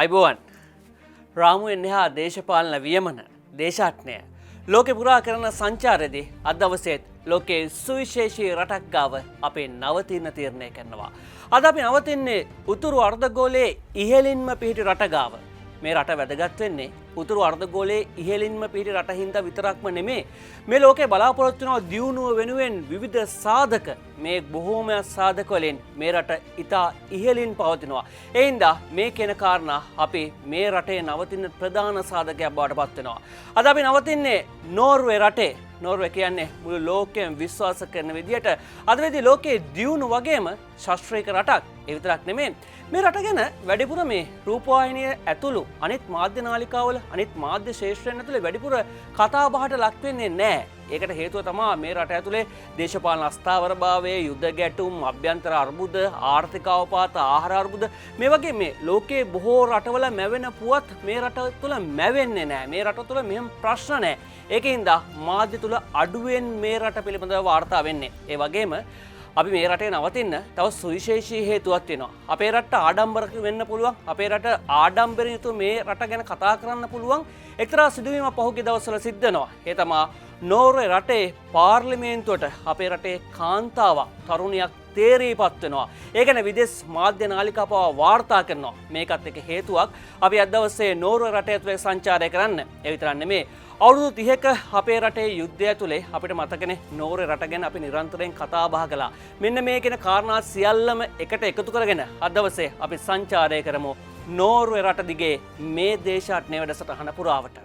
අයිබෝවන් රාමුවෙන් එහා දේශපාලන වියමන දේශාටනය ලෝකෙ පුරා කරන සංචාරයේදී අද දවසේත් ලෝකයේ සුවිශේෂී රටක් ගාව අපේ නවතින තීරණය කරනවා. අද අපි නවතින්නේ උතුරු අර්ධගෝලයේ ඉහළින්ම පිහිටි රට ගාව. මේ රට වැදගත් වෙන්නේ උතුරු අර්ධගෝලයේ ඉහළින්ම පිහිටි රට හින්දා විතරක්ම නෙමේ. මේ ලෝකේ බලාපොරොත්තු වෙන දියුණුව වෙනුවෙන් විවිධ සාධක මේ බොහෝම සාධක වලින් මේ රට ඉතා ඉහළින් පවතිනවා. ඒ හින්දා මේ කියන කාරණා අපි මේ රටේ නවතින ප්‍රධාන සාධකයක් බවට පත් වෙනවා. අද අපි නවතින්නේ නෝර්වේ රටේ. නෝර්වේ කියන්නේ මුළු ලෝකයෙන් විශ්වාස කරන විදිහට අද වෙදී ලෝකයේ දියුණු වගේම ශාස්ත්‍රීය රටක්. ඒ විතරක් නෙමෙයි මේ රට ගැන වැඩිපුර මේ රූපවාහිනිය ඇතුළු අනිත් මාධ්‍ය නාලිකාවල අනිත් මාධ්‍ය ශේෂ්ත්‍රයන් ඇතුළේ වැඩිපුර කතා බහට ලක් වෙන්නේ නැහැ. ඒකට හේතුව තමයි මේ රට ඇතුලේ දේශපාලන අස්ථාවරභාවය, යුද්ධ ගැටුම්, අභ්‍යන්තර අර්බුද, ආර්ථික අවපාත, ආහාර අර්බුද මේ වගේ මේ ලෝකයේ බොහෝ රටවල මැවෙන පුවත් මේ රට තුළ මැවෙන්නේ නැහැ. මේ රට තුළ මෙහෙම ප්‍රශ්න නැහැ. ඒකින්ද මාධ්‍ය තුළ අඩුවෙන් මේ රට පිළිබඳව වාර්තා වෙන්නේ. ඒ වගේම අපි මේ රටේ නවතින්න තව සුවිශේෂී හේතුවක් තියෙනවා. අපේ රටට ආඩම්බරක වෙන්න පුළුවන්. අපේ රට ආඩම්බරයෙන් යුතු මේ රට ගැන කතා කරන්න පුළුවන්. එක්තරා සිදුවීමක් පහුගිය දවස්වල සිද්ධ වෙනවා. ඒ තමයි නෝර්වේ රටේ පාර්ලිමේන්තුවට අපේ රටේ කාන්තාවක් තරුණියක් තේරීපත් වෙනවා. ඒ ගැන විදේශ මාධ්‍ය නාලිකා පවා වාර්තා කරනවා. මේකත් එක හේතුවක් අපි අද දවසේ නෝර්වේ රටේ ඇතුලේ සංචාරය කරන්න. ඒ විතරක් නෙමේ අවුරුදු 30ක අපේ රටේ යුද්ධය ඇතුලේ අපිට මතකනේ නෝර්වේ රට ගැන අපි නිරන්තරයෙන් කතා බහ කළා. මෙන්න මේ කියන කාරණා සියල්ලම එකට එකතු කරගෙන අද දවසේ අපි සංචාරය කරමු නෝර්වේ රට දිගේ මේ දේශාටනේ වැඩසටහන පුරාවට.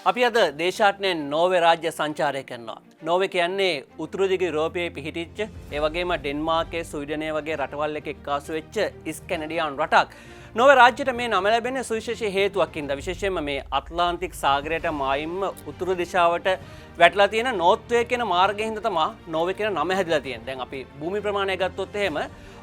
අපි අද දේශාටනයෙන් නෝර්වේ රාජ්‍ය සංචාරය කරනවා. නෝර්වේ කියන්නේ උතුරු දිග යුරෝපයේ පිහිටිච්ච ඒ වගේම ඩෙන්මාර්කේ, ස්වීඩනය වගේ රටවල් එක එක්කාසු වෙච්ච ස්කැනඩියානු රටක්. නෝර්වේ රාජ්‍යයට මේ නම ලැබෙන්නේ සුවිශේෂී හේතුවක් හින්දා. විශේෂයෙන්ම මේ ඇට්ලාන්ටික් සාගරයට මායිම්ම උතුරු දිශාවට වැටලා තියෙන නෝර්ත්වේ කියන මාර්ගය හින්දා තමයි නෝර්වේ කියන නම හැදිලා තියෙන්නේ. දැන් අපි භූමි ප්‍රමාණය ගත්තොත් එහෙම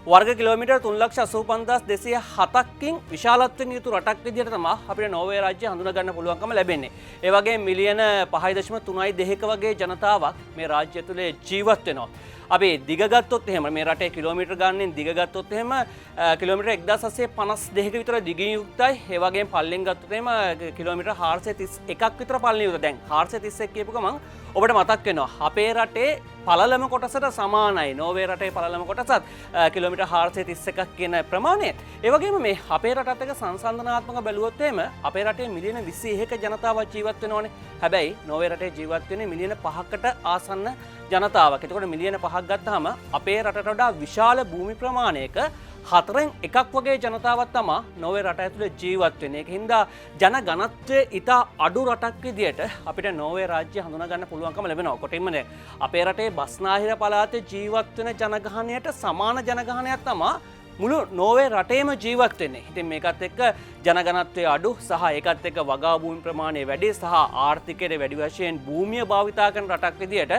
වර්ග කිලෝමීටර් 3,85,700කින් විශාලත්වයෙන් යුතු රටක් විදිහට තමයි අපිට නෝර්වේ රාජ්‍ය හඳුනා ගන්න පුළුවන්කම ලැබෙන්නේ. ඒ වගේම මිලියන 5.32 වගේ ජනතාවක් මේ රාජ්‍ය තුලේ ජීවත් වෙනවා. අපි දිග ගත්තොත් එහෙම මේ රටේ කිලෝමීටර් ගානෙන් දිග ගත්තොත් එහෙම කිලෝමීටර් 1852ක විතර දිගින් යුක්තයි. ඒ වගේම පල්ලෙන් ගත්තොත් එහෙම කිලෝමීටර් 431ක් විතර පල්ලෙන් යුක්තයි. දැන් 431 කියපු ගමන් ඔබට මතක් වෙනවා අපේ රටේ පළලම කොටසට සමානයි නෝර්වේ රටේ පළලම කොටසත් කිලෝමීටර් 431ක් කියන ප්‍රමාණය. ඒ වගේම මේ අපේ රටත් එක්ක සංසන්දනාත්මක බැලුවොත් එහෙම අපේ රටේ මිලියන 21ක ජනතාවක් ජීවත් වෙනවනේ. හැබැයි නෝර්වේ රටේ ජීවත් වෙන්නේ මිලියන 5කට ආසන්න ජනතාවක්. එතකොට මිලියන 5ක් ගත්තාම අපේ රටට වඩා විශාල භූමි ප්‍රමාණයක 4න් එකක් වගේ ජනතාවක් තමයි නෝර්වේ රට ඇතුලේ ජීවත් වෙන්නේ. ඒකින්ද ජන ඝනත්වය ඉතා අඩු රටක් විදියට අපිට නෝර්වේ රාජ්‍ය හඳුනා ගන්න පුළුවන්කම ලැබෙනවා. කොටින්ම අපේ රටේ බස්නාහිර පළාතේ ජීවත් වෙන ජනගහනයට සමාන ජනගහනයක් තමයි මුළු නෝවේ රටේම ජීවත් වෙන්නේ. ඉතින් මේකත් එක්ක ජනගණත්වයේ අඩු සහ ඒකත් එක්ක වගා භූමි ප්‍රමාණය වැඩි සහ ආර්ථිකයේ වැඩි වශයෙන් භූමිය භාවිතා කරන රටක් විදියට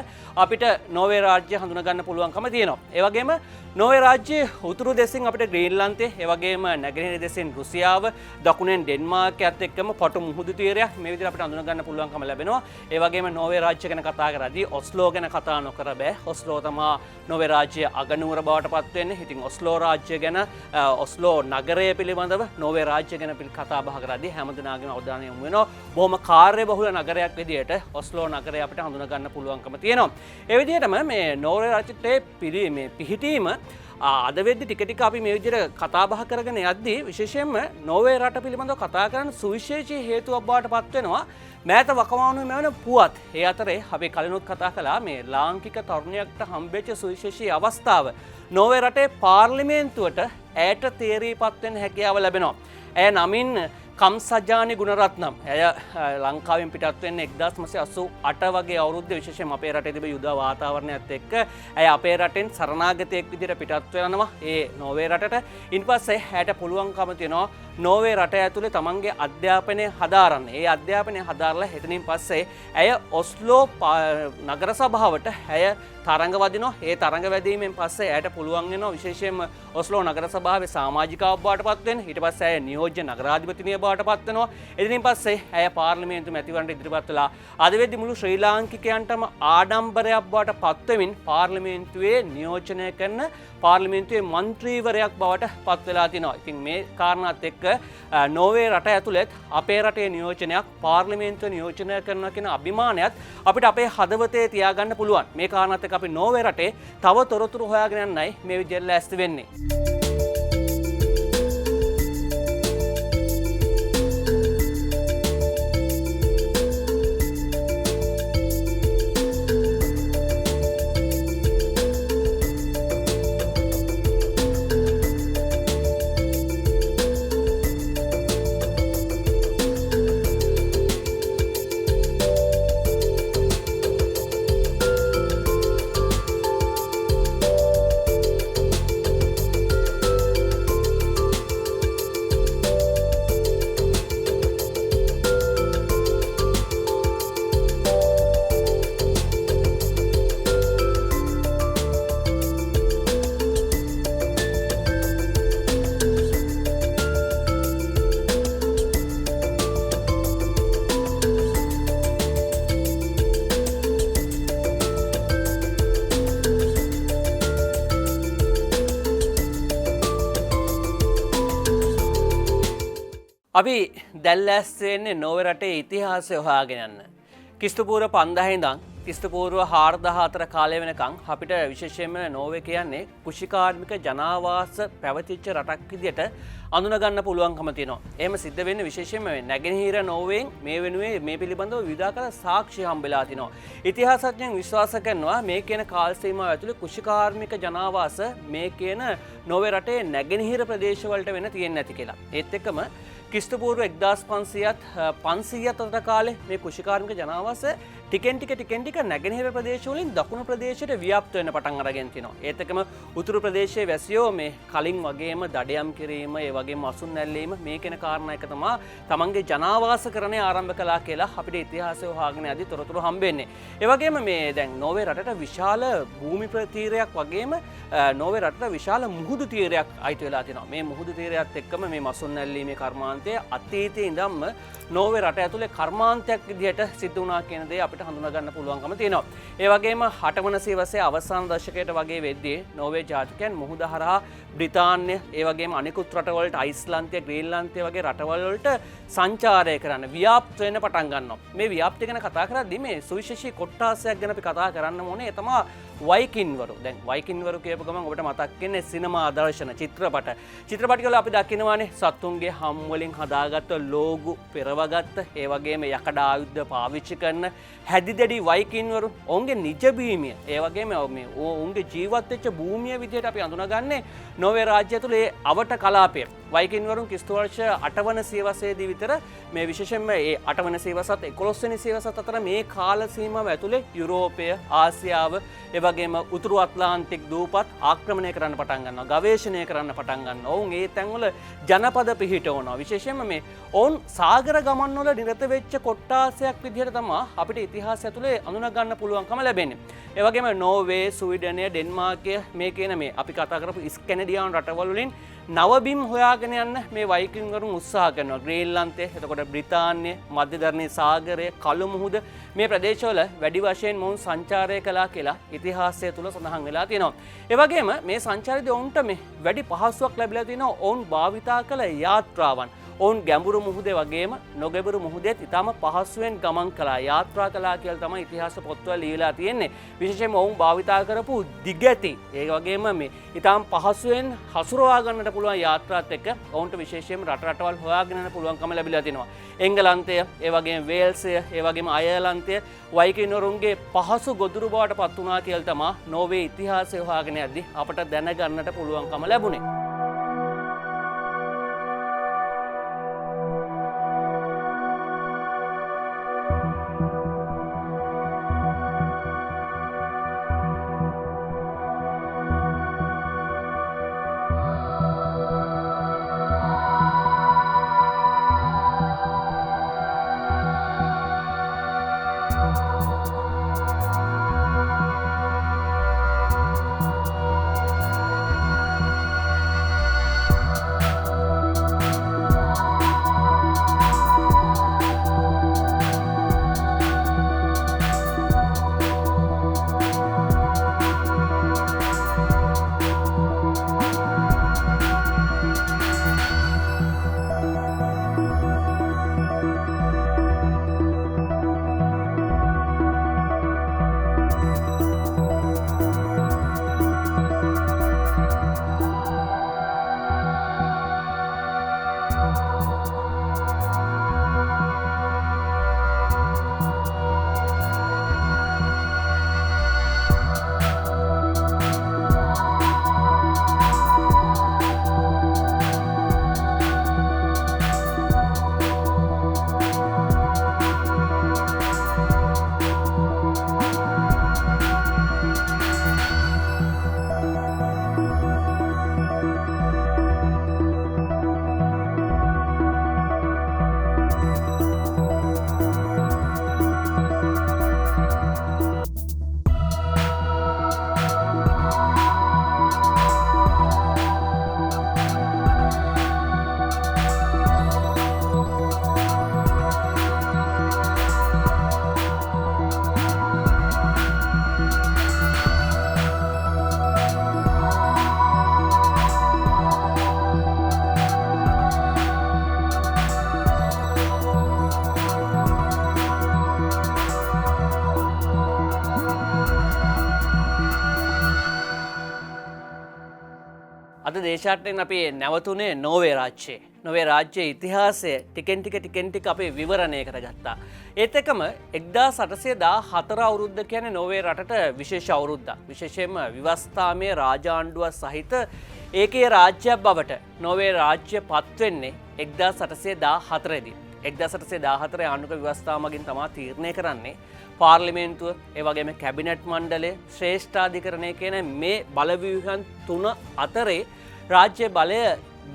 අපිට නෝවේ රාජ්‍ය හඳුනා ගන්න පුළුවන්කම තියෙනවා. ඒ වගේම නෝවේ රාජ්‍යයේ උතුරු දෙසින් අපිට ග්‍රීන්ලන්තය, ඒ වගේම නැගෙනහිර දෙසින් රුසියාව, දකුණෙන් ඩෙන්මාර්කයත් එක්කම පොටු මුහුදු තීරයක් මේ විදිහට අපිට හඳුනා ගන්න පුළුවන්කම ලැබෙනවා. ඒ වගේම නෝවේ රාජ්‍ය ගැන කතා කරද්දී ඔස්ලෝ ගැන කතා නොකර බෑ. ඔස්ලෝ තමයි නෝවේ රාජ්‍යයේ අගනුවර බවට පත් වෙන්නේ. ඉතින් ඔස්ලෝ රාජ්‍ය ගැන ඔස්ලෝ නගරය පිළිබඳව නෝවේ රාජ්‍ය ගැන කතා බහ කරද්දී හැමදෙනාගේම අවධානය යොමු වෙනවා. බොහොම කාර්යබහුල නගරයක් විදියට ඔස්ලෝ නගරය අපිට හඳුනා ගන්න පුළුවන්කම තියෙනවා. ඒ විදිහටම මේ නෝවේ රාජ්‍යයේ පිහිටීම අද වෙද්දි ටික ටික අපි මේ විදිහට කතා බහ කරගෙන යද්දී විශේෂයෙන්ම නෝවේ රට පිළිබඳව කතා කරන සුවිශේෂී හේතුවක් බවට පත් වෙනවා. මෑත වකවානුවේ මෙවන පුවත්. ඒ අතරේ අපි කලිනුත් කතා කළා මේ ලාංකික තරුණියකට හම්බෙච්ච සුවිශේෂී අවස්ථාව. නෝවේ රටේ පාර්ලිමේන්තුවට ඇයට තේරීපත් වෙන්න හැකියාව ලැබෙනවා. ඇය නමින් කම්සජානි ගුණරත්නම්. ඇය ලංකාවෙන් පිටත් වෙන්නේ 1988 වගේ අවුරුද්දේ විශේෂයෙන්ම අපේ රටේ තිබෙන යුද වාතාවරණයත් එක්ක ඇය අපේ රටෙන් සරණාගතයෙක් විදිහට පිටත් වෙනවා ඒ නෝවේ රටට. ඊපස්සේ ඇයට පුළුවන්කම තියෙනවා නෝවේ රට ඇතුලේ තමන්ගේ අධ්‍යාපනය හදාරන්න. ඒ අධ්‍යාපනය හදාරලා එතනින් පස්සේ ඇය ඔස්ලෝ නගර සභාවට ඇය තරඟ වදිනවා. ඒ තරඟ වැදීමෙන් පස්සේ ඇයට පුළුවන් වෙනවා විශේෂයෙන්ම ඔස්ලෝ නගර සභාවේ සමාජිකාවක් බවට පත් වෙන්න. ඊට පස්සේ ඇය නියෝජ්‍ය නගරාධිපතිනිය බවට පත් වෙනවා. එතනින් පස්සේ ඇය පාර්ලිමේන්තු මැතිවරණයට ඉදිරිපත් වෙලා අද වෙද්දි මුළු ශ්‍රී ලාංකිකයන්ටම ආඩම්බරයක් බවට පත් වෙමින් පාර්ලිමේන්තුවේ නියෝජනය කරන පාර්ලිමේන්තුවේ මන්ත්‍රීවරයක් බවට පත් වෙලා තිනවා. ඉතින් මේ කාරණාත් එක්ක නෝවේ රට ඇතුළත් අපේ රටේ නියෝජනයක් පාර්ලිමේන්තුව නියෝජනය කරනවා කියන අභිමානයත් අපිට අපේ හදවතේ තියාගන්න පුළුවන්. මේ කාරණාත් එක්ක අපි නෝවේ රටේ තව තොරතුරු හොයාගෙන යන්නයි මේ විදිහට ලෑස්ති වෙන්නේ. අපි දැල්ලැස්සේ වෙන්නේ නෝවේ රටේ ඉතිහාසය හොයාගෙන යන්න. ක්‍රිස්තුපූර්ව 5000 ඉඳන් ක්‍රිස්තුපූර්ව 4004 කාලය වෙනකන් අපිට විශේෂයෙන්ම නෝවේ කියන්නේ කුෂිකාර්මික ජනාවාස පැවතිච්ච රටක් විදියට අඳුන ගන්න පුළුවන්කම තියෙනවා. එහෙම සිද්ධ වෙන්නේ විශේෂයෙන්ම නැගෙනහිර නෝර්වේයෙන් මේ වෙනුවේ මේ පිළිබඳව විවිධාකාර සාක්ෂි හම්බෙලා තිනවා. ඉතිහාසඥයන් විශ්වාස කරනවා මේ කියන කාල සීමාව ඇතුළේ කුෂිකාර්මික ජනාවාස මේ කියන නෝවේ රටේ නැගෙනහිර ප්‍රදේශවලට වෙන්න තියෙන්නේ නැති කියලා. ඒත් එක්කම ක්‍රිස්තුපූර්ව 1500ත් 500ත් අතර කාලේ මේ කුෂිකාර්මික ජනාවාස ටිකෙන් ටික නැගෙනහිර ප්‍රදේශවලින් දකුණු ප්‍රදේශයට ව්‍යාප්ත වෙන්න පටන් අරගෙන තිනවා. ඒත් එක්කම උතුරු ප්‍රදේශයේ වැසියෝ මේ කලින් වගේම දඩයම් කිරීම, ඒ වගේම අසුන් නැල්ලීම මේ කියන කාරණා එක තමයි තමන්ගේ ජනාවාසකරණය ආරම්භ කළා කියලා අපිට ඉතිහාසය හොයාගෙන යද්දී තොරතුරු හම්බෙන්නේ. ඒ වගේම මේ දැන් නෝවේ රටට විශාල භූමි ප්‍රතීරයක් වගේම නෝවේ රටට විශාල මුහුදු තීරයක් අයිති වෙලා තිනවා. මේ මුහුදු තීරයත් එක්කම මේ අසුන් නැල්ලීමේ කර්මාන්තය අතීතයේ ඉඳන්ම නෝවේ රට ඇතුලේ කර්මාන්තයක් විදිහට සිද්ධ වුණා කියන දේ අපිට හඳුනා ගන්න පුළුවන්කම තියෙනවා. ඒ වගේම 8 වන සියවසේ අවසාන දශකයට වගේ වෙද්දී නෝවේ ජාතිකයන් මුහුද හරහා බ්‍රිතාන්‍ය, ඒ වගේම අනිකුත් රටවලට අයිස්ලන්තය, ග්‍රීන්ලන්තය වගේ රටවල් වලට සංචාරය කරන්න ව්‍යාප්ත වෙන්න පටන් ගන්නවා. මේ ව්‍යාප්තිය ගැන කතා කරද්දී මේ සුවිශේෂී කොට්ටාසයක් ගැන අපි කතා කරන්න ඕනේ. ඒ තමයි වයිකින්වරු. දැන් වයිකින්වරු කියපු ගමන් ඔබට මතක් වෙන්නේ සිනමා දර්ශන චිත්‍රපට. චිත්‍රපටිවල අපි දකිනවානේ සතුන්ගේ හම් වලින් හදාගත්ත ලෝගු පෙරවගත්ත, ඒ වගේම යකඩ ආයුධ පාවිච්චි කරන හැදිදැඩි වයිකින්වරු. ඔවුන්ගේ නිජ භූමිය, ඒ වගේම මේ ඔවුන්ගේ ජීවත් වෙච්ච භූමිය විදිහට අපි අඳුනගන්නේ නෝවේ රාජ්‍යය තුළ ඒ අවට කලාපය. වයිකින්වරුන් ක්‍රිස්තු වර්ෂ 8 වන සියවසේදී විතර මේ විශේෂයෙන්ම මේ 8 වන සියවසත් 11 වෙනි සියවසත් අතර මේ කාල සීමාව ඇතුලේ යුරෝපය, ආසියාව, ඒ වගේම උතුරු අත්ලාන්තික් දූපත් ආක්‍රමණය කරන්න පටන් ගන්නවා. ගවේෂණය කරන්න පටන් ගන්නවා. ඔවුන් ඒ තැන්වල ජනපද පිහිටවනවා. විශේෂයෙන්ම මේ ඔවුන් සාගර ගමන්වල නිරත වෙච්ච කොට්ටාසයක් විදිහට තමයි අපිට ඉතිහාසය ඇතුලේ අඳුන ගන්න පුළුවන්කම ලැබෙන්නේ. ඒ වගේම නෝර්වේ, ස්වීඩනය, ඩෙන්මාර්කය මේ කියන මේ අපි කතා කරපු ස්කැනඩියානු රටවල් වලින් නවබිම් හොයාගෙන යන්න මේ වයිකින් වරුන් උත්සාහ කරනවා. ග්‍රීන්ලන්තය, එතකොට බ්‍රිතාන්‍ය, මධ්‍යධරණී සාගරය, කළු මුහුද මේ ප්‍රදේශවල වැඩි වශයෙන් මොවුන් සංචාරය කළා කියලා ඉතිහාසය තුල සඳහන් වෙලා තියෙනවා. ඒ වගේම මේ සංචාරයේදී ඔවුන්ට මේ වැඩි පහසුවක් ලැබිලා තියෙනවා. ඔවුන් භාවිතා කළ යාත්‍රාවන් ඔවුන් ගැඹුරු මුහුදේ වගේම නොගැඹුරු මුහුදේත් ඉතාම පහසුවෙන් ගමන් කළා, යාත්‍රා කළා කියලා තමයි ඉතිහාස පොත්වල ලියලා තියෙන්නේ. විශේෂයෙන්ම ඔවුන් භාවිතා කරපු දිගැති, ඒ වගේම මේ ඉතාම පහසුවෙන් හසුරවා ගන්නට පුළුවන් යාත්‍රාත් එක්ක ඔවුන්ට විශේෂයෙන්ම රටවල් හොයාගෙන යන්න පුළුවන්කම ලැබිලා තිනවා. එංගලන්තය, ඒ වගේම වේල්සය, ඒ වගේම අයර්ලන්තය වයිකින්වරුන්ගේ පහසු ගොදුරු බවට පත් වුණා කියලා තමයි නෝර්වේ ඉතිහාසය හොයාගෙන යද්දී අපට දැනගන්නට පුළුවන්කම ලැබුණේ. අද දේශාට්‍යයෙන් අපි නැවතුනේ නෝර්වේ රාජ්‍යයේ. නෝර්වේ රාජ්‍යයේ ඉතිහාසය ටිකෙන් ටික අපේ විවරණය කරගත්තා. ඒත් එක්කම 1814 අවුරුද්ද කියන්නේ නෝර්වේ රටට විශේෂ අවුරුද්දක්. විශේෂයෙන්ම විවස්ථාමය රාජාණ්ඩුව සහිත ඒකේ රාජ්‍යයක් බවට නෝර්වේ රාජ්‍ය පත් වෙන්නේ 1814 දී. 1814 ආණ්ඩුක ව්‍යවස්ථාව මගින් තමයි තීරණය කරන්නේ පාර්ලිමේන්තුව, ඒ වගේම කැබිනට් මණ්ඩලය, ශ්‍රේෂ්ඨාධිකරණය කියන මේ බලව්‍යුහයන් තුන අතරේ රාජ්‍ය බලය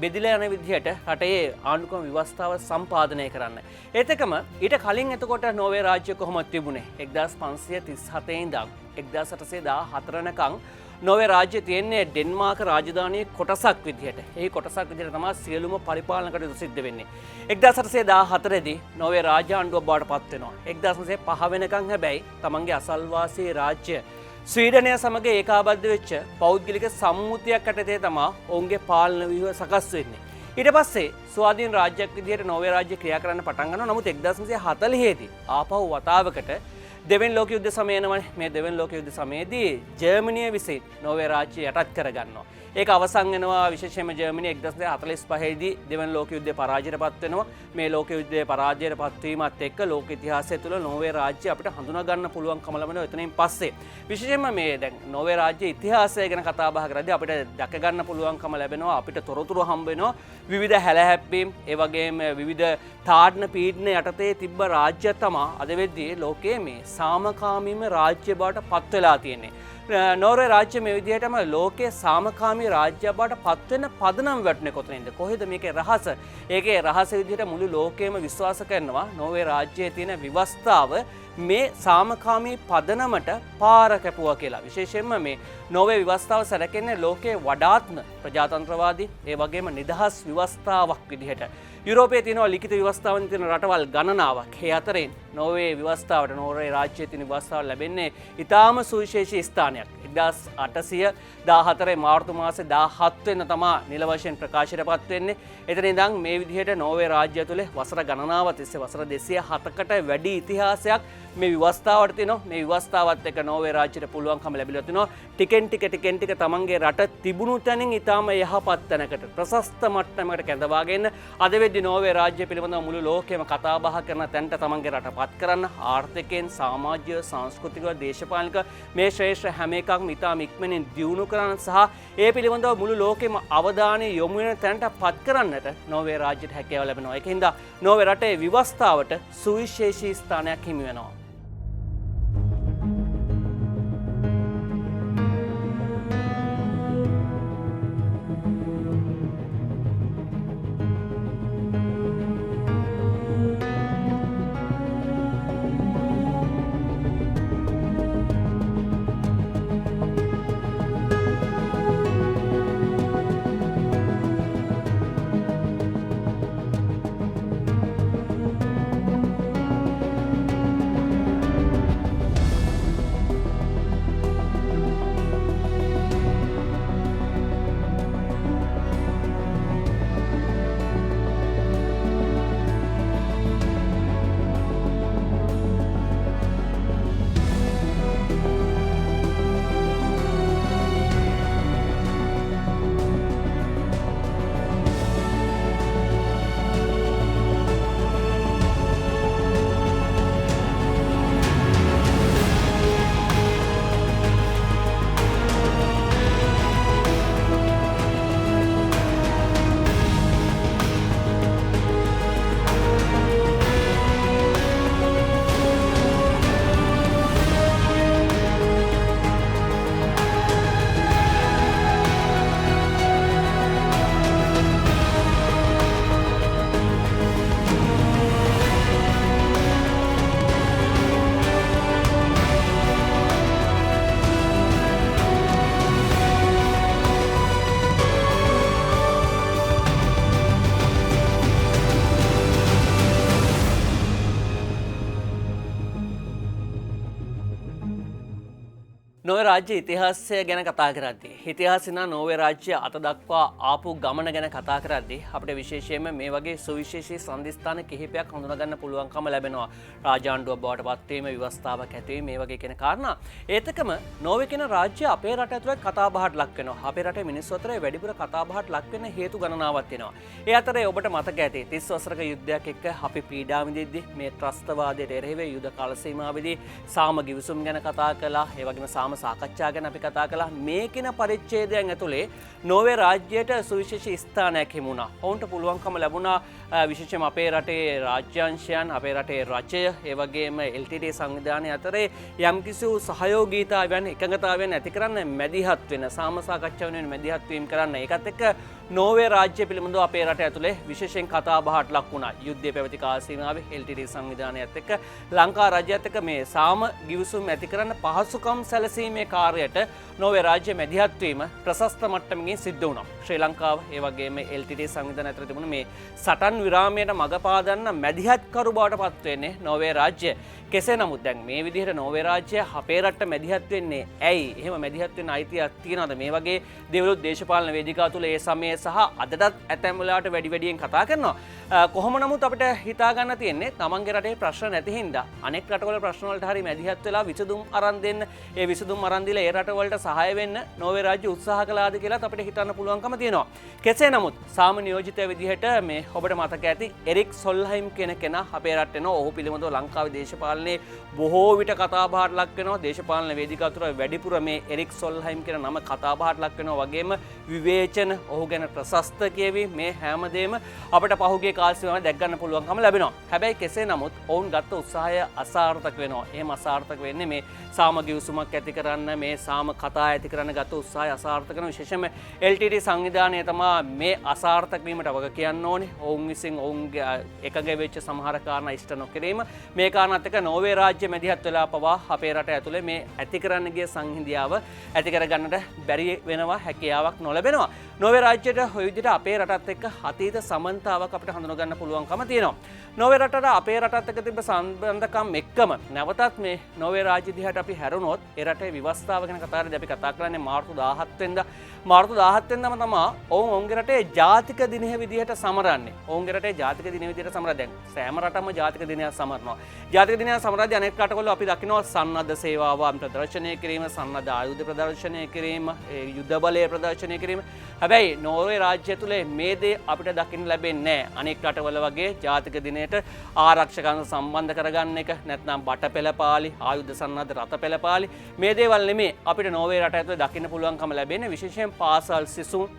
බෙදිලා යන විදිහට රටේ ආණ්ඩුක්‍රම ව්‍යවස්ථාව සම්පාදනය කරන්න. ඒත් එක්කම ඊට කලින් එතකොට නෝර්වේ රාජ්‍ය කොහොමද තිබුණේ? 1537 ඉඳන් 1814 වෙනකන් නෝර්වේ රාජ්‍ය තියෙන්නේ ඩෙන්මාර්ක් රාජධානියේ කොටසක් විදිහට. ඒ කොටසක් විදිහට තමයි සියලුම පරිපාලන කටයුතු සිද්ධ වෙන්නේ. 1814 දී නෝර්වේ රාජාණ්ඩුව බවට පත් වෙනවා. 1905 වෙනකන් හැබැයි තමන්ගේ අසල්වාසී රාජ්‍ය ස්වීඩනය සමග ඒකාබද්ධ වෙච්ච පෞද්ගලික සම්මුතියක් යටතේ තමයි ඔවුන්ගේ පාලන ව්‍යුහය සකස් වෙන්නේ. ඊට පස්සේ ස්වාධීන රාජ්‍යයක් විදිහට නෝර්වේ රාජ්‍ය ක්‍රියා කරන්න පටන් ගන්නවා. නමුත් 1940 දී ආපහු වතාවකට දෙවෙනි ලෝක යුද්ධ සමය එනවනේ. මේ දෙවෙනි ලෝක යුද්ධ සමයේදී ජර්මනිය විසින් නෝර්වේ රාජ්‍යය යටත් කරගන්නවා. ඒක අවසන් වෙනවා විශේෂයෙන්ම ජර්මනිය 1945 දී දෙවෙනි ලෝක යුද්ධයේ පරාජයටපත් වෙනවා. මේ ලෝක යුද්ධයේ පරාජයටපත් වීමත් එක්ක ලෝක ඉතිහාසය තුළ නෝර්වේ රාජ්‍ය අපිට හඳුනා ගන්න පුළුවන්කම ලැබෙනවා එතනින් පස්සේ. විශේෂයෙන්ම මේ දැන් නෝර්වේ රාජ්‍ය ඉතිහාසය ගැන කතා බහ කරද්දී අපිට දැක ගන්න පුළුවන්කම ලැබෙනවා. අපිට තොරතුරු හම්බ වෙනවා විවිධ හැලහැප්පීම්, ඒ වගේම විවිධ තාඩන පීඩන යටතේ තිබ්බ රාජ්‍ය තමයි අද වෙද්දී ලෝකයේ මේ සාමකාමීම රාජ්‍ය බවට පත් වෙලා තියෙන්නේ. නෝර්වේ රාජ්‍ය මේ විදිහටම ලෝකයේ සාමකාමී රාජ්‍යයක් බවට පත් වෙන පදනම වැටුනේ කොතනින්ද? කොහෙද මේකේ රහස? ඒකේ රහස විදිහට මුළු ලෝකෙම විශ්වාස කරනවා නෝර්වේ රාජ්‍යයේ තියෙන විවස්ථාව මේ සාමකාමී පදනමට පාර කැපුවා කියලා. විශේෂයෙන්ම මේ නෝර්වේ විවස්ථාව සැලකෙන්නේ ලෝකයේ වඩාත්ම ප්‍රජාතන්ත්‍රවාදී ඒ වගේම නිදහස් විවස්ථාවක් විදිහට. යුරෝපයේ තියෙනවා ලිඛිත විවස්ථාවන් තියෙන රටවල් ගණනාවක්. ඒ අතරින් නෝර්වේ විවස්ථාවට නෝර්වේ රාජ්‍යයේ තියෙන විවස්ථාව ලැබෙන්නේ ඉතාම සුවිශේෂී ස්ථානයක්. 1814 මාර්තු මාසේ 17 වෙනිදා තමයි නිල වශයෙන් ප්‍රකාශයටපත් වෙන්නේ. එතන ඉඳන් මේ විදිහට නෝර්වේ රාජ්‍යය තුළ වසර ගණනාවක් තිස්සේ වසර 207කට වැඩි ඉතිහාසයක් මේ විවස්ථාවට තියෙනවා. මේ විවස්ථාවත් එක්ක නෝර්වේ රාජ්‍යයට පුළුවන්කම ලැබිලා තිනවා ටිකෙන් ටික තමන්ගේ රට තිබුණු තැනින් ඉතාම යහපත් තැනකට ප්‍රශස්ත මට්ටමකට කැඳවාගෙන අද වෙද්දී නෝර්වේ රාජ්‍ය පිළිබඳව මුළු ලෝකෙම කතා බහ කරන තැනට තමන්ගේ රටපත් කරන්න ආර්ථිකයෙන් සමාජීය සංස්කෘතික දේශපාලනික මේ ශ්‍රේෂ්ඨ හැම එකක්ම ඉතාම ඉක්මනින් දියුණු කරන්න සහ ඒ පිළිබඳව මුළු ලෝකෙම අවධානය යොමු වෙන තැනට පත් කරන්නට නෝර්වේ රාජ්‍යයට හැකියාව ලැබෙනවා. ඒකින්ද නෝර්වේ රටේ විවස්ථාවට සුවිශේෂී ස්ථානයක් හිමි වෙනවා. නෝර්වේ රාජ්‍ය ඉතිහාසය ගැන කතා කරද්දී ඉතිහාසින නෝර්වේ රාජ්‍ය අත දක්වා ආපු ගමන ගැන කතා කරද්දී අපිට විශේෂයෙන්ම මේ වගේ සුවිශේෂී සන්ධිස්ථාන කිහිපයක් හඳුනා ගන්න පුළුවන්කම ලැබෙනවා. රාජාණ්ඩුවක් බවට පත් වීම, විවස්ථාවක් ඇති වීම, මේ වගේ කියන කාරණා. ඒතකම නෝර්වේ කියන රාජ්‍ය අපේ රට ඇතුළේ කතා බහට ලක් වෙනවා. අපේ රටේ මිනිස්සු අතර වැඩිපුර කතා බහට ලක් වෙන හේතු ගණනාවක් තියෙනවා. ඒ අතරේ ඔබට මතක ඇති 30 වසරක යුද්ධයක් එක්ක අපි පීඩා විඳිද්දී මේ ත්‍රස්තවාදයට එරෙහිව යුද කාල සීමාවෙදී සාම ගිවිසුම් ගැන කතා කළා. ඒ වගේම සාම සාකච්ඡා ගැන අපි කතා කළා. මේ කින පරිච්ඡේදයන් ඇතුලේ නෝර්වේ රාජ්‍යයට සුවිශේෂී ස්ථානයක් හිමි වුණා. ඔවුන්ට පුළුවන්කම ලැබුණා විශේෂයෙන්ම අපේ රටේ රාජ්‍යාංශයන්, අපේ රටේ රජය, ඒ වගේම LTT සංවිධානය අතරේ යම්කිසි සහයෝගීතාවයන්, එකඟතාවයන් ඇති කරන්න මැදිහත් වෙන සාම සාකච්ඡා වෙනුවෙන් මැදිහත් වීම කරන්න. ඒකත් එක්ක නෝර්වේ රාජ්‍ය පිළිබඳව අපේ රට ඇතුලේ විශේෂයෙන් කතා බහට ලක් වුණා. යුද්ධය පැවති කාල සීමාවේ LTT සංවිධානයත් එක්ක ලංකා රජයත් එක්ක මේ සාම ගිවිසුම් ඇති කරන්න පහසුකම් සැලසීමේ කාර්යයට නෝර්වේ රාජ්‍ය මැදිහත් වීම ප්‍රශස්ත මට්ටමකින් සිද්ධ වුණා. ශ්‍රී ලංකාව ඒ වගේම LTT සංවිධානය අතර තිබුණ මේ සටන් විරාමයට මඟ පාදන්න මැදිහත්කරු බවට පත් වෙන්නේ නෝර්වේ රාජ්‍ය. කෙසේ නමුත් දැන් මේ විදිහට නෝර්වේ රාජ්‍ය අපේ රටට මැදිහත් වෙන්නේ ඇයි? එහෙම මැදිහත් වෙන්න අයිතියක් තියනවාද? මේ වගේ දේවලුත් දේශපාලන වේදිකා තුල ඒ සමයේ සහ අදටත් ඇතැම් වෙලාවට වැඩි වැඩියෙන් කතා කරනවා. කොහොම නමුත් අපිට හිතා ගන්න තියෙන්නේ තමන්ගේ රටේ ප්‍රශ්න නැති හින්දා අනෙක් රටවල ප්‍රශ්න වලට හරි මැදිහත් වෙලා විසඳුම් අරන් දෙන්න, ඒ විසඳුම් අරන් දීලා ඒ රටවලට සහාය වෙන්න නෝර්වේ රාජ්‍ය උත්සාහ කළාද කියලාත් අපිට හිතන්න පුළුවන්කම තියෙනවා. කෙසේ නමුත් සාම නියෝජිතය විදිහට මේ ඔබට මතක ඇති එරික් සොල්හයිම් කියන කෙනා අපේ රටේ නෝ ඔහු පිළිබඳව ලංකාවේ දේශපාලන දේශපාලනයේ බොහෝ විට කතාබහට ලක් වෙනවා. දේශපාලන වේදිකා තුර වැඩිපුර මේ එරික් සොල්හයිම් කියන නම කතාබහට ලක් වෙනවා. වගේම විවේචන, ඔහු ගැන ප්‍රශස්ත කියවි මේ හැමදේම අපිට පහුගිය කාල සීමාවෙන් දැක් ගන්න පුළුවන්කම ලැබෙනවා. හැබැයි කෙසේ නමුත් ඔවුන් ගත්ත උත්සාහය අසාර්ථක වෙනවා. එහෙම අසාර්ථක වෙන්නේ මේ සාමගී උසුමක් ඇති කරන්න, මේ සාම කතා ඇති කරන්න ගත්ත උත්සාහය අසාර්ථක වෙන විශේෂයෙන්ම LTT සංවිධානය තමයි මේ අසාර්ථක වීමට වග කියන්න ඕනේ. ඔවුන් විසින් ඔවුන්ගේ එකග වෙච්ච සමහර කාරණා ඉෂ්ට නොකිරීම, මේ කාරණාත් එක්ක නෝර්වේ රාජ්‍ය මැදිහත් වෙලා පවා අපේ රට ඇතුලේ මේ ඇති කරන්න ගිය සංහිඳියාව ඇති කරගන්නට බැරි වෙනවා, හැකියාවක් නොලැබෙනවා. නෝර්වේ රාජ්‍යයට ඔය විදිහට අපේ රටත් එක්ක අතීත සමන්තාවක් අපිට හඳුනා ගන්න පුළුවන්කම තියෙනවා. නෝර්වේ රටට අපේ රටත් එක්ක තිබ්බ සම්බන්ධකම් එක්කම නැවතත් මේ නෝර්වේ රාජ්‍ය දිහාට අපි හැරුණොත් ඒ රටේ විවස්ථාව ගැන කතා කරද්දී අපි කතා කරන්නේ මාර්තු 17 වෙනිදා. මාර්තු 17 වෙනිදාම තමයි ඔවුන්ගේ රටේ ජාතික දිනය විදිහට සමරන්නේ. ඔවුන්ගේ රටේ ජාතික දිනය විදිහට සමරන දැන් සෑම රටම ජාතික දිනයක් සමරනවා. ජාතික දිනය සමරද්දී අනෙක් රටවල අපි දකිනවා සන්නද්ධ සේවාව ප්‍රදර්ශනය කිරීම, සන්නද්ධ ආයුධ ප්‍රදර්ශනය කිරීම, යුද්ධ බලය ප්‍රදර්ශනය කිරීම. හැබැයි නෝර්වේ රාජ්‍ය තුලේ මේ දේ අපිට දකින්න ලැබෙන්නේ නැහැ. අනෙක් රටවල වගේ ජාතික දිනයට ආරක්ෂකයන් සම්බන්ධ කරගන්න එක, නැත්නම් බට පෙළපාලි, ආයුධ සන්නද්ධ රථ පෙළපාලි, මේ දේවල් නෙමෙයි අපිට නෝර්වේ රට ඇතුලේ දකින්න පුළුවන්කම ලැබෙන්නේ. විශේෂයෙන් පාසල් සිසුන්,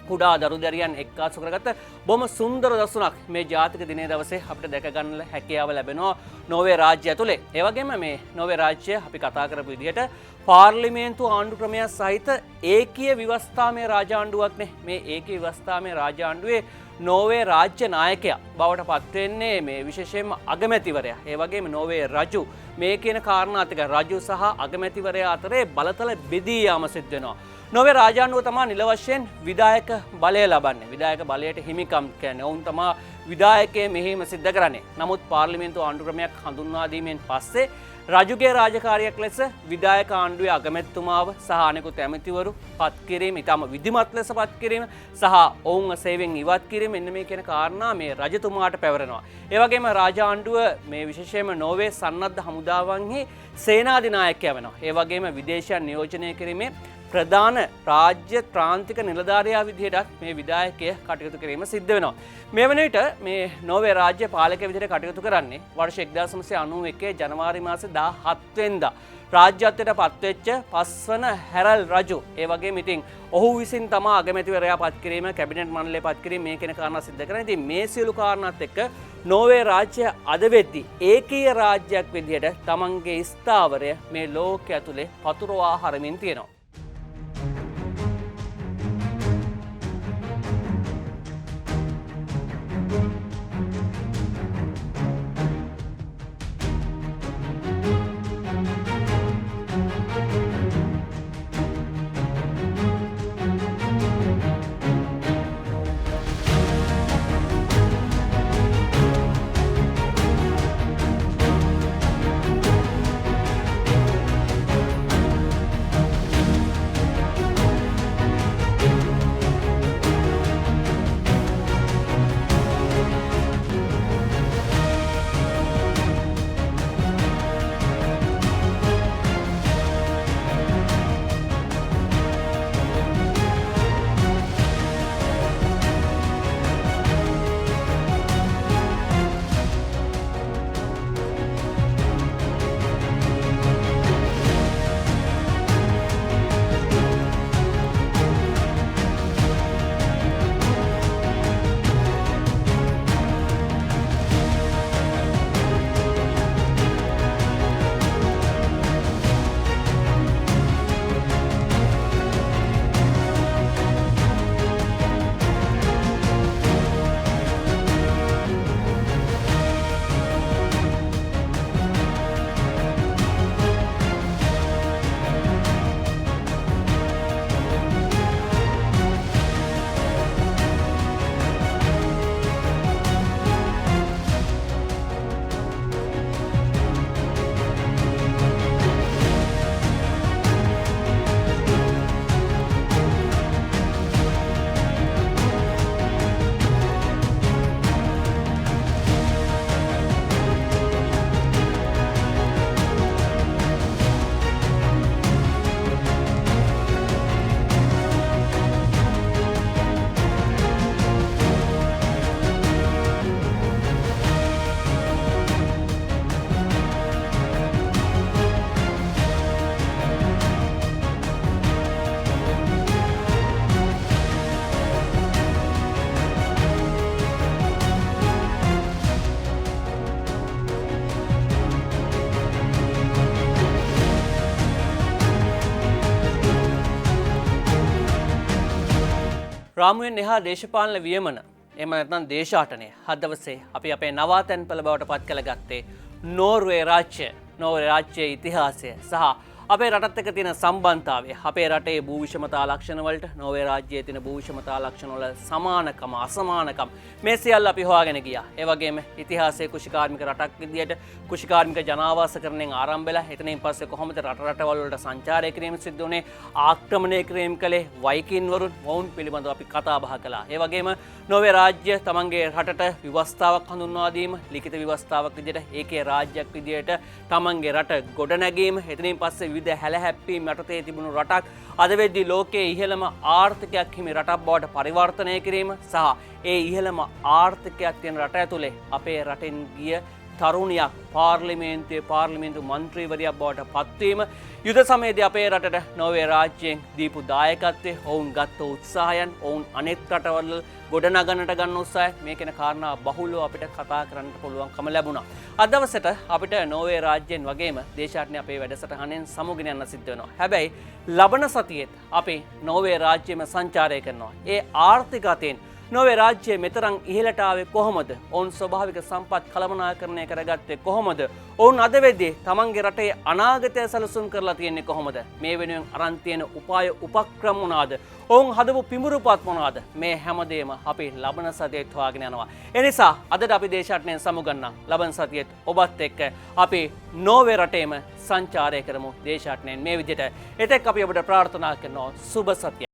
කුඩා දරු දැරියන් එක්කාසු කරගත්ත බොහොම සුන්දර දසුනක් මේ ජාතික දිනයේ දවසේ අපිට දැක ගන්න හැකියාව ලැබෙනවා නෝර්වේ රාජ්‍ය ඇතුලේ. ඒ වගේම මේ නෝර්වේ රාජ්‍ය අපි කතා කරපු විදිහට පාර්ලිමේන්තු ආණ්ඩු ක්‍රමයක් සහිත ඒකීය ව්‍යවස්ථාමය රාජාණ්ඩුවක්නේ. මේ ඒකීය ව්‍යවස්ථාමය රාජාණ්ඩුවේ නෝර්වේ රාජ්‍ය ናයකයා බවට පත් වෙන්නේ මේ විශේෂයෙන්ම අගමැතිවරයා. ඒ වගේම නෝර්වේ රජු මේ කියන කාරණාත් එක්ක රජු සහ අගමැතිවරයා අතරේ බලතල බෙදී යාම සිද්ධ වෙනවා. නෝර්වේ රාජාණ්ඩුව තමයි නිල වශයෙන් විධායක බලය ලබන්නේ. විධායක බලයට හිමිකම් කියන්නේ ඔවුන් තමයි විධායකයේ මෙහෙයුම සිද්ධ කරන්නේ. නමුත් පාර්ලිමේන්තු ආණ්ඩු ක්‍රමයක් හඳුන්වා දීමෙන් පස්සේ රජුගේ රාජකාරියක් ලෙස විධායක ආණ්ඩුවේ අගමැතිතුමාව සහ අනෙකුත් ඇමතිවරු පත් කිරීම, ඊටම විධිමත් ලෙස පත් කිරීම සහ ඔවුන් සේවයෙන් ඉවත් කිරීම, මෙන්න මේ කියන කාරණා මේ රජතුමාට පැවරෙනවා. ඒ වගේම රාජාණ්ඩුව මේ විශේෂයෙන්ම නෝර්වේ සන්නද්ධ හමුදාවන්හි සේනාධිනායකයා වෙනවා. ඒ වගේම විදේශයන් නියෝජනය කිරීමේ ප්‍රධාන රාජ්‍ය ත්‍රාන්තික නිලධාරියා විදිහට මේ විධායකය කටයුතු කිරීම සිද්ධ වෙනවා. මේ වන විට මේ නෝර්වේ රාජ්‍ය පාලකයෙක් විදිහට කටයුතු කරන්නේ වර්ෂ 1991 ජනවාරි මාසේ 17 වෙනිදා රාජ්‍යත්වයට පත්වෙච්ච පස්වන හැරල් රජු. ඒ වගේම ඉතින් ඔහු විසින් තමා අගමැතිවරයා පත් කිරීම, කැබිනට් මණ්ඩලය පත් කිරීම මේ කියන කාරණා සිද්ධ කරන්නේ. ඉතින් මේ සියලු කාරණාත් එක්ක නෝර්වේ රාජ්‍ය අද වෙද්දී ඒකීය රාජ්‍යයක් විදිහට තමන්ගේ ස්ථාවරය මේ ලෝකය ඇතුලේ පතුරවා හරමින් තියෙනවා. රාමුවෙන් එහා දේශපාලන වියමන එම නැත්නම් දේශාටනය අද දවසේ අපි අපේ නවාතැන්පල බවට පත් කළ ගත්තේ නෝර්වේ රාජ්‍යයේ ඉතිහාසය සහ අපේ රටත් එක්ක තියෙන සම්බන්ධතාවය අපේ රටේ භූවිෂමතා ලක්ෂණ වලට නෝර්වේ රාජ්‍යයේ තියෙන භූවිෂමතා ලක්ෂණ වල සමානකම අසමානකම් මේ සියල්ල අපි හොයාගෙන ගියා. ඒ වගේම ඉතිහාසයේ කුෂිකාර්මික රටක් විදියට කුෂිකාර්මික ජනාවාසකරණයෙන් ආරම්භ වෙලා එතනින් පස්සේ කොහොමද රටවල් වලට සංචාරය කිරීම සිද්ධ වුණේ, ආක්‍රමණය කිරීම කළේ වයිකින් වරුන් වවුන් පිළිබඳව අපි කතා බහ කළා. ඒ වගේම නෝර්වේ රාජ්‍ය තමන්ගේ රටට ව්‍යවස්ථාවක් හඳුන්වා දීම, ලිඛිත ව්‍යවස්ථාවක් විදියට ඒකේ රාජ්‍යයක් විදියට තමන්ගේ රට ගොඩනැගීම, එතනින් පස්සේ විවිධ හැලහැප්පීම් යටතේ තිබුණු රටක් අද වෙද්දී ලෝකයේ ඉහළම ආර්ථිකයක් හිමි රටක් බවට පරිවර්තනය කිරීම සහ ඒ ඉහළම ආර්ථිකයක් තියෙන රට ඇතුලේ අපේ රටෙන් ගිය තරුණියක් පාර්ලිමේන්තු මන්ත්‍රීවරියක් බවට පත්වීම යුද සමයේදී අපේ රටට නෝර්වේ රාජ්‍යයෙන් දීපු දායකත්වයේ ඔවුන් ගත්ත උත්සාහයන් ඔවුන් අනෙක් රටවල ගොඩනගන්නට ගන්න උත්සාහය මේ කියන කාරණා බහුලව අපිට කතා කරන්න පුළුවන්කම ලැබුණා. අද දවසට අපිට නෝර්වේ රාජ්‍යයෙන් වගේම දේශාටනය අපේ වැඩසටහනෙන් සමුගෙන යන්න සිද්ධ වෙනවා. හැබැයි ලබන සතියේත් අපි නෝර්වේ රාජ්‍යයේම සංචාරය කරනවා. ඒ ආර්ථික අතෙන් නෝර්වේ රාජ්‍යය මෙතරම් ඉහළට ආවේ කොහොමද? ඔවුන් ස්වභාවික සම්පත් කළමනාකරණය කරගත්තේ කොහොමද? ඔවුන් අද වෙද්දී තමන්ගේ රටේ අනාගතය සැලසුම් කරලා තියෙන්නේ කොහොමද? මේ වෙනුවෙන් අරන් තියෙන උපාය උපක්‍රම මොනවාද? ඔවුන් හදපු පිඹුරුපත් මොනවාද? මේ හැමදේම අපි ලබන සතියේත් හොයාගෙන යනවා. ඒ නිසා අදට අපි දේශාටනයෙන් සමුගන්නම්. ලබන සතියේත් ඔබත් එක්ක අපි නෝර්වේ රටේම සංචාරය කරමු දේශාටනයෙන් මේ විදිහට. එතෙක් අපි ඔබට ප්‍රාර්ථනා කරනවා සුබ සතියක්.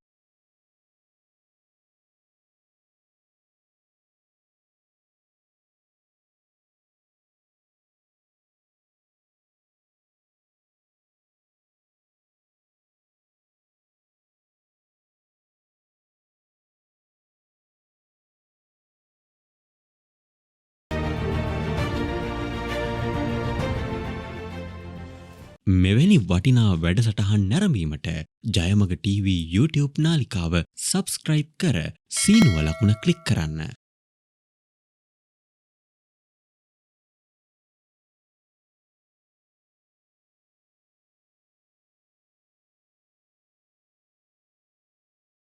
මෙවැනි වටිනා වැඩසටහන් නැරඹීමට ජයමග TV YouTube නාලිකාව සබස්ක්‍රයිබ් කර සීනුව ලකුණ ක්ලික් කරන්න.